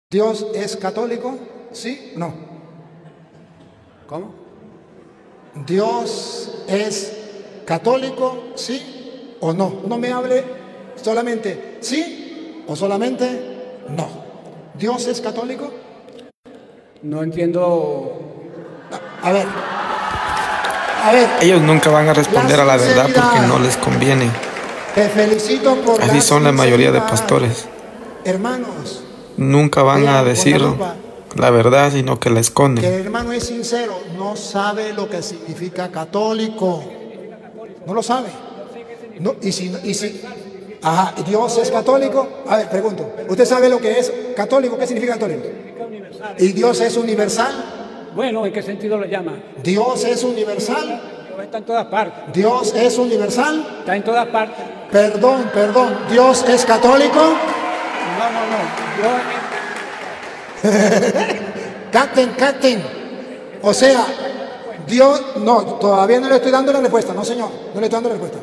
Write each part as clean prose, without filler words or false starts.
¿Dios es católico? ¿Sí? No. ¿Cómo? ¿Dios es católico? ¿Sí o no? No me hable solamente sí o solamente no. ¿Dios es católico? No entiendo. A ver. A ver. Ellos nunca van a responder a la verdad porque no les conviene. Te felicito por Así son la mayoría de pastores. Hermanos, nunca van a decir la verdad, sino que la esconden. que el hermano es sincero, no sabe lo que significa católico. No lo sabe. No, y si ajá, ¿Dios es católico? A ver, pregunto. ¿Usted sabe lo que es católico? ¿Qué significa católico? ¿Y Dios es universal? Bueno, ¿en qué sentido lo llama? ¿Dios es universal? Dios está en todas partes. ¿Dios es universal? Está en todas partes. Perdón. ¿Dios es católico? No. Captain. O sea, Dios, no, todavía no le estoy dando la respuesta, no señor, no le estoy dando la respuesta.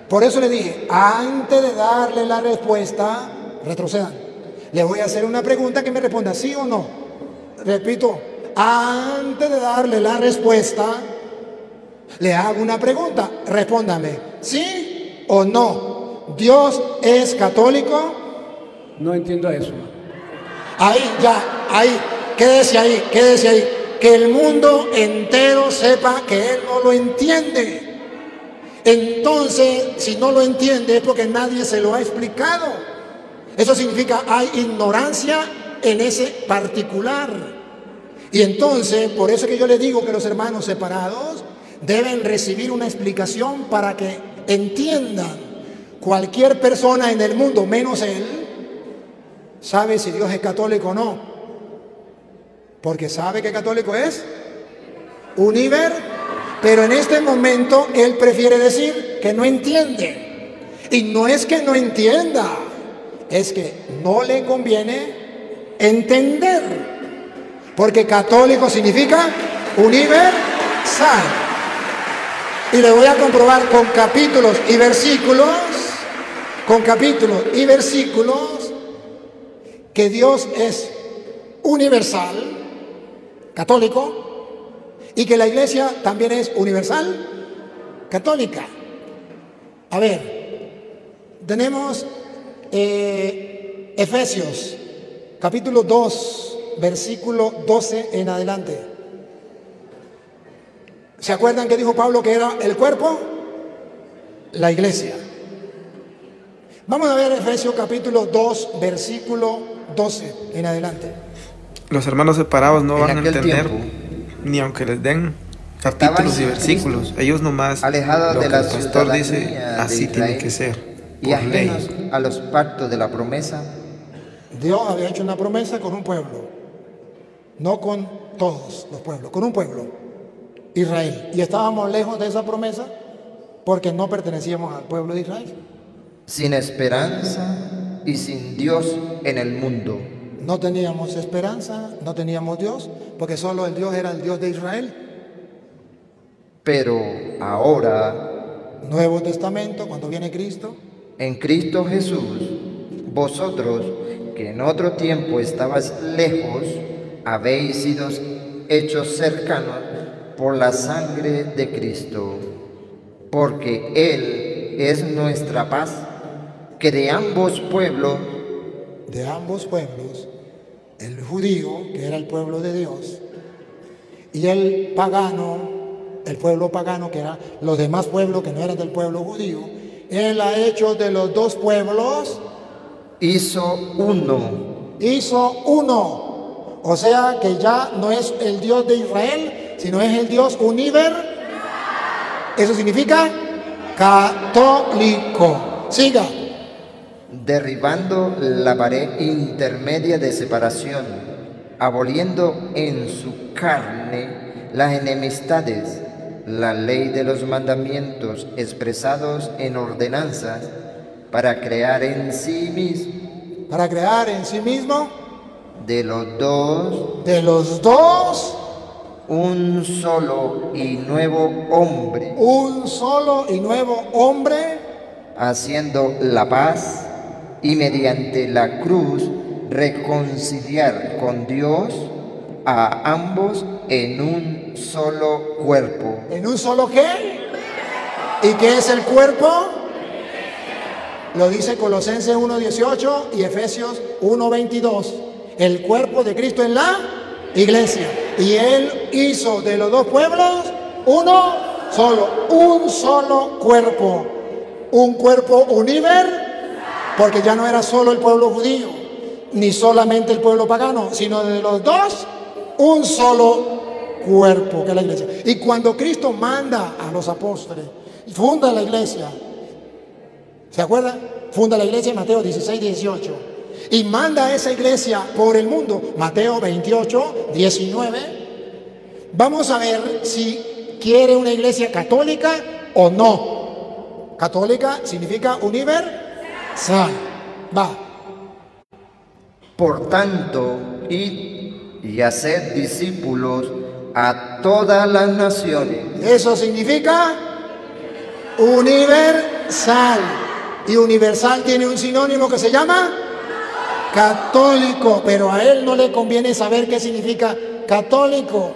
Por eso le dije, antes de darle la respuesta, retrocedan. Le voy a hacer una pregunta que me responda sí o no. Repito, antes de darle la respuesta, le hago una pregunta, respóndame, ¿sí o no? ¿Dios es católico? No entiendo eso. Ahí, quédese ahí. Que el mundo entero sepa que él no lo entiende. Entonces, si no lo entiende es porque nadie se lo ha explicado. Eso significa hay ignorancia en ese particular. Y entonces, por eso que yo le digo que los hermanos separados deben recibir una explicación para que entiendan. Cualquier persona en el mundo, menos él, sabe si Dios es católico o no. Porque sabe que católico es pero en este momento él prefiere decir que no entiende. Y no es que no entienda, es que no le conviene entender. Porque católico significa universal. Y le voy a comprobar con capítulos y versículos, que Dios es universal, católico, y que la iglesia también es universal, católica. A ver, tenemos Efesios, capítulo 2, versículo 12 en adelante. ¿Se acuerdan que dijo Pablo que era el cuerpo? La iglesia. Vamos a ver Efesios capítulo 2, versículo 12 en adelante. Los hermanos separados no van a entender tiempo, ni aunque les den capítulos y versículos. Ellos nomás alejados lo de que la el pastor dice, ciudadanía así de tiene Israel que ser, y por ley. ajenos a los pactos de la promesa. Dios había hecho una promesa con un pueblo, no con todos los pueblos, con un pueblo, Israel. Y estábamos lejos de esa promesa porque no pertenecíamos al pueblo de Israel. Sin esperanza y sin Dios en el mundo. No teníamos esperanza, no teníamos Dios, porque solo el Dios era el Dios de Israel. Pero ahora, Nuevo Testamento, cuando viene Cristo, en Cristo Jesús, vosotros que en otro tiempo estabais lejos, habéis sido hechos cercanos por la sangre de Cristo, porque Él es nuestra paz, que de ambos pueblos, el judío, que era el pueblo de Dios, y el pagano, el pueblo pagano, que eran los demás pueblos que no eran del pueblo judío, Él ha hecho de los dos pueblos, hizo uno. O sea que ya no es el Dios de Israel, sino es el Dios universal. Eso significa católico. Siga. Derribando la pared intermedia de separación, aboliendo en su carne las enemistades, la ley de los mandamientos expresados en ordenanzas, para crear en sí mismo de los dos un solo y nuevo hombre, haciendo la paz, y mediante la cruz reconciliar con Dios a ambos en un solo cuerpo. ¿En un solo qué? ¿Y qué es el cuerpo? Lo dice Colosenses 1:18 y Efesios 1:22. El cuerpo de Cristo en la iglesia. Y Él hizo de los dos pueblos uno solo, un solo cuerpo. Un cuerpo universal, porque ya no era solo el pueblo judío, ni solamente el pueblo pagano, sino de los dos, un solo cuerpo, que es la iglesia. Y cuando Cristo manda a los apóstoles, funda la iglesia, ¿se acuerda? Funda la iglesia en Mateo 16:18. Y manda a esa iglesia por el mundo, Mateo 28:19. Vamos a ver si quiere una iglesia católica o no. Católica significa universal. Va. Por tanto, id y haced discípulos a todas las naciones. Eso significa universal. Y universal tiene un sinónimo que se llama católico. Pero a él no le conviene saber qué significa católico.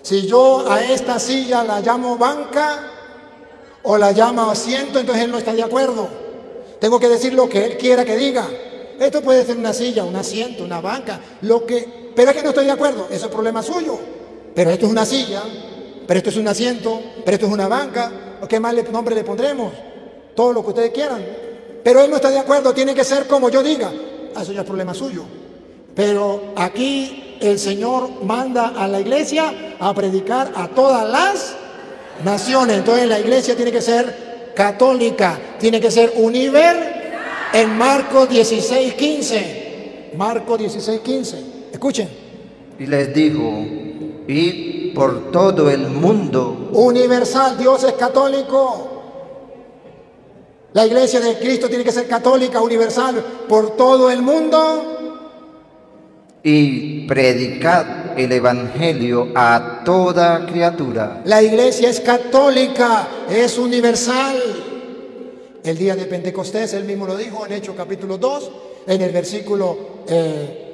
Si yo a esta silla la llamo banca o la llama asiento, entonces él no está de acuerdo. Tengo que decir lo que él quiera que diga. Esto puede ser una silla, un asiento, una banca, pero es que no estoy de acuerdo, eso es problema suyo. Pero esto es una silla, pero esto es un asiento, pero esto es una banca, ¿o qué más nombre le pondremos? Todo lo que ustedes quieran. Pero él no está de acuerdo, tiene que ser como yo diga. Eso ya es problema suyo. Pero aquí el Señor manda a la iglesia a predicar a todas las naciones. Entonces la iglesia tiene que ser católica, tiene que ser universal. En Marcos 16:15. Marcos 16:15. Escuchen. Y les dijo, id por todo el mundo. Universal, Dios es católico. La iglesia de Cristo tiene que ser católica, universal, por todo el mundo. Y predicad el evangelio a toda criatura. La iglesia es católica, es universal. El día de Pentecostés, él mismo lo dijo en Hechos capítulo 2, en el versículo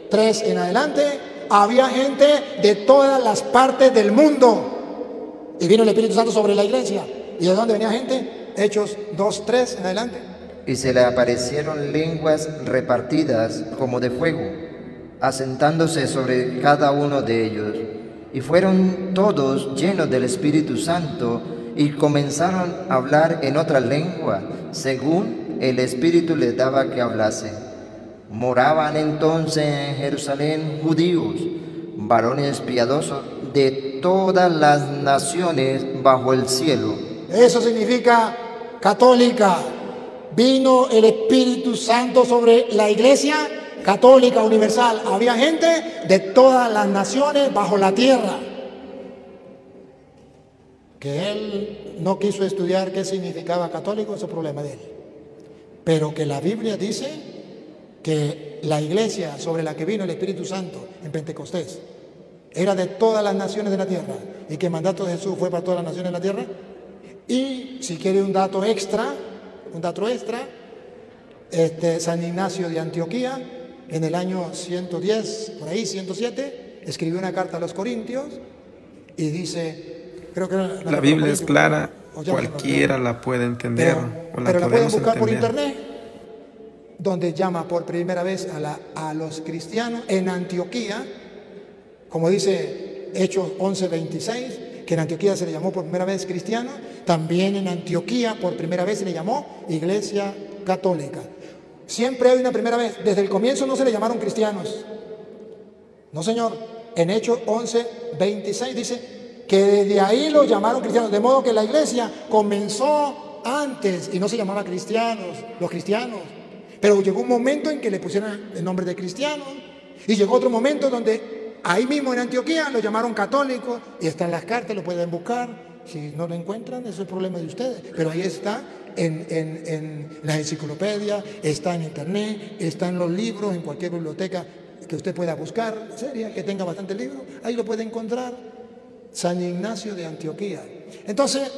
3 en adelante, había gente de todas las partes del mundo. Y vino el Espíritu Santo sobre la iglesia. ¿Y de dónde venía gente? Hechos 2:3 en adelante. Y se le aparecieron lenguas repartidas como de fuego, asentándose sobre cada uno de ellos. Y fueron todos llenos del Espíritu Santo y comenzaron a hablar en otra lengua, según el Espíritu les daba que hablase. Moraban entonces en Jerusalén judíos, varones piadosos de todas las naciones bajo el cielo. Eso significa católica. Vino el Espíritu Santo sobre la iglesia católica universal. Había gente de todas las naciones bajo la tierra. Que él no quiso estudiar qué significaba católico, ese es problema de él. Pero que la Biblia dice que la iglesia sobre la que vino el Espíritu Santo en Pentecostés era de todas las naciones de la tierra, y que el mandato de Jesús fue para todas las naciones de la tierra. Y si quiere un dato extra, San Ignacio de Antioquía, en el año 110, por ahí 107, escribió una carta a los Corintios y dice... Creo que la Biblia es clara, cualquiera la puede entender. Pero la pueden buscar por internet, donde llama por primera vez a los cristianos en Antioquía, como dice Hechos 11:26, que en Antioquía se le llamó por primera vez cristiano. También en Antioquía por primera vez se le llamó Iglesia Católica. Siempre hay una primera vez. Desde el comienzo no se le llamaron cristianos. No, señor. En Hechos 11:26 dice que desde ahí los llamaron cristianos, de modo que la iglesia comenzó antes y no se llamaba cristianos, los cristianos, pero llegó un momento en que le pusieron el nombre de cristianos, y llegó otro momento donde ahí mismo en Antioquía lo llamaron católicos, y está en las cartas, lo pueden buscar. Si no lo encuentran, eso es problema de ustedes, pero ahí está en la enciclopedia, está en internet, está en los libros, en cualquier biblioteca que usted pueda buscar, seria, que tenga bastante libros, ahí lo puede encontrar. San Ignacio de Antioquía. Entonces,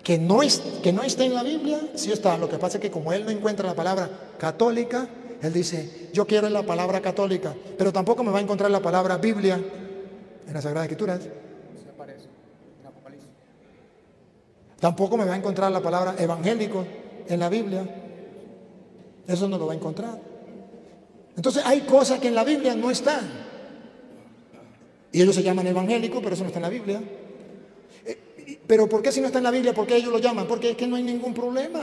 que no esté en la Biblia, sí está. Lo que pasa es que como él no encuentra la palabra católica, Él dice, yo quiero la palabra católica, pero tampoco me va a encontrar la palabra Biblia en las Sagradas Escrituras. Se aparece en Apocalipsis. Tampoco me va a encontrar la palabra evangélico en la Biblia. Eso no lo va a encontrar. Entonces hay cosas que en la Biblia no están. Y ellos se llaman evangélicos, pero eso no está en la Biblia. Pero ¿por qué si no está en la Biblia? ¿Por qué ellos lo llaman? Porque es que no hay ningún problema.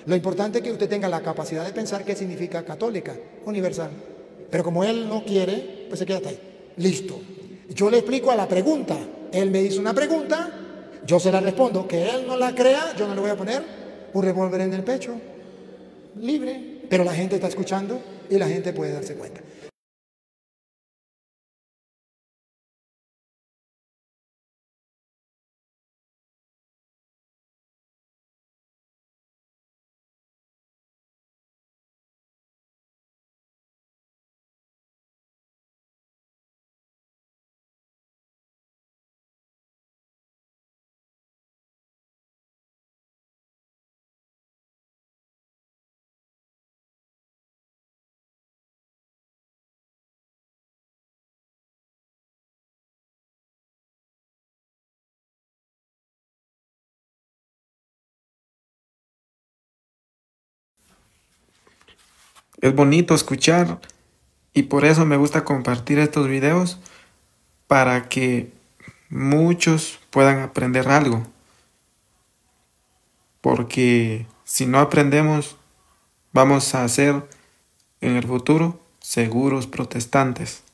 Lo importante es que usted tenga la capacidad de pensar qué significa católica, universal. Pero como él no quiere, pues se queda hasta ahí. Listo. Yo le explico a la pregunta. Él me hizo una pregunta, yo se la respondo. Que él no la crea, yo no le voy a poner un revólver en el pecho. Libre. Pero la gente está escuchando y la gente puede darse cuenta. Es bonito escuchar y por eso me gusta compartir estos videos para que muchos puedan aprender algo. Porque si no aprendemos, vamos a ser en el futuro seguros protestantes.